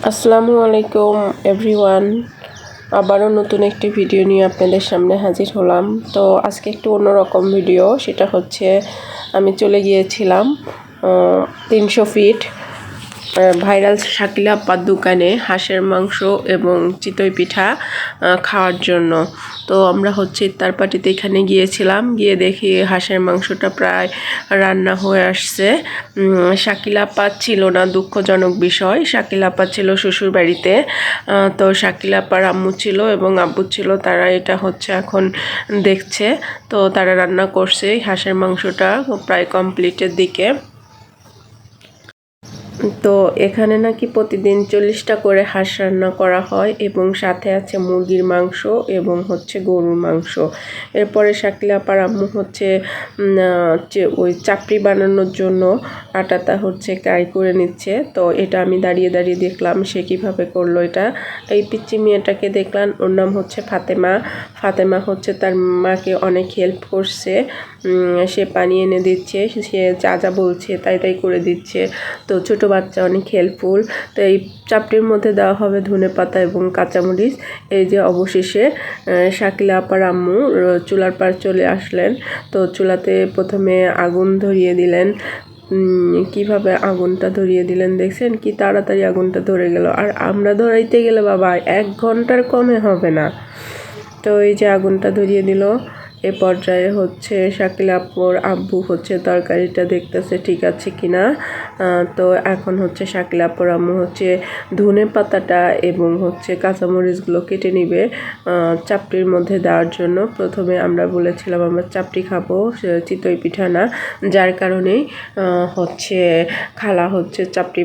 আসসালামু আলাইকুম এভরিওয়ান। আবারও নতুন একটি ভিডিও নিয়ে আপনাদের সামনে হাজির হলাম। তো আজকে একটু অন্যরকম ভিডিও, সেটা হচ্ছে আমি চলে গিয়েছিলাম 300 ফিট ভাইরাল শাকিলা আপ্পার দোকানে হাঁসের মাংস এবং চিতই পিঠা খাওয়ার জন্য। তো আমরা হচ্ছে ইফতার পার্টিতে এখানে গিয়েছিলাম, গিয়ে দেখি হাঁসের মাংসটা প্রায় রান্না হয়ে আসছে। শাকিলা আপা ছিল না, দুঃখজনক বিষয়। শাকিলা আপা ছিল শ্বশুর বাড়িতে। তো শাকিলা আপার আম্মু ছিল এবং আব্বু ছিল, তারা এটা হচ্ছে এখন দেখছে। তো তারা রান্না করছে, হাঁসের মাংসটা প্রায় কমপ্লিটের দিকে। তো এখানে নাকি প্রতিদিন 40টা করে হাঁস রান্না করা হয় এবং সাথে আছে মুরগির মাংস এবং হচ্ছে গরুর মাংস। এরপরে শাকিলা আপার আম্মু হচ্ছে ওই চাপড়ি বানানোর জন্য আটাটা হচ্ছে কাই করে নিচ্ছে। তো এটা আমি দাঁড়িয়ে দাঁড়িয়ে দেখলাম সে কীভাবে করলো এটা। এই পিচ্চি মেয়েটাকে দেখলাম, ওর নাম হচ্ছে ফাতেমা। ফাতেমা হচ্ছে তার মাকে অনেক হেল্প করছে। সে পানি এনে দিচ্ছে, সে যা যা বলছে তাই তাই করে দিচ্ছে। তো ছোটো বাচ্চা অনেক হেল্পফুল। তো এই চাপটির মধ্যে দেওয়া হবে ধনেপাতা এবং কাঁচামরিচ। এই যে অবশেষে শাকিলা আপার আম্মু চুলার পার চলে আসলেন। তো চুলাতে প্রথমে আগুন ধরিয়ে দিলেন। কিভাবে আগুনটা ধরিয়ে দিলেন দেখছেন, কি তাড়াতাড়ি আগুনটা ধরে গেল। আর আমরা ধরাইতে গেলে বাবা 1 ঘন্টার কমে হবে না। তো এই যে আগুনটা ধরিয়ে দিল। এ পর্যায়ে হচ্ছে শাকিলা আপুর আব্বু হচ্ছে তরকারিটা দেখতেছে ঠিক আছে কিনা। তো এখন হচ্ছে শাকিলা আপুর আম্মু হচ্ছে ধনে পাতাটা এবং হচ্ছে কাঁচামরিচগুলো কেটে নিবে চাপটির মধ্যে দেওয়ার জন্য। প্রথমে আমরা বলেছিলাম আমরা চাপটি খাবো, চিতই পিঠা না, যার কারণেই হচ্ছে খালা হচ্ছে চাপটি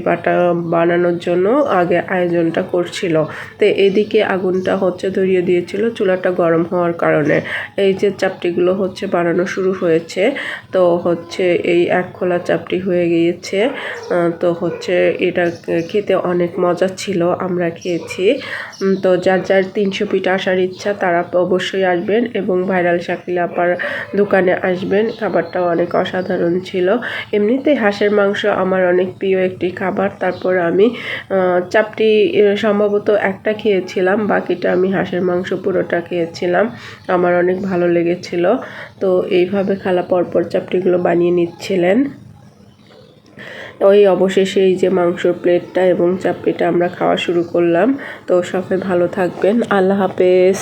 বানানোর জন্য আগে আয়োজনটা করছিল। তো এদিকে আগুনটা হচ্ছে ধরিয়ে দিয়েছিল চুলাটা গরম হওয়ার কারণে। এই যে চাপটিগুলো হচ্ছে বানানো শুরু হয়েছে। তো হচ্ছে এই এক খোলা চাপটি হয়ে গিয়েছে। তো হচ্ছে এটা খেতে অনেক মজা ছিল, আমরা খেয়েছি। তো যার যার 300 ফিট আসার ইচ্ছা তারা অবশ্যই আসবেন এবং ভাইরাল শাকিলা আপার দোকানে আসবেন। খাবারটাও অনেক অসাধারণ ছিল। এমনিতে হাঁসের মাংস আমার অনেক প্রিয় একটি খাবার। তারপর আমি চাপটি সম্ভবত একটা খেয়েছিলাম, বাকিটা আমি হাঁসের মাংস পুরোটা খেয়েছিলাম। আমার অনেক ভালো লেগেছিল। তো এইভাবে খালা পরপর চাপটিগুলো বানিয়ে নিচ্ছিলেন। ওই অবশেষে এই যে মাংসর প্লেটটা এবং চাপটিটা আমরা খাওয়া শুরু করলাম। তো সবাই ভালো থাকবেন, আল্লাহ হাফেজ।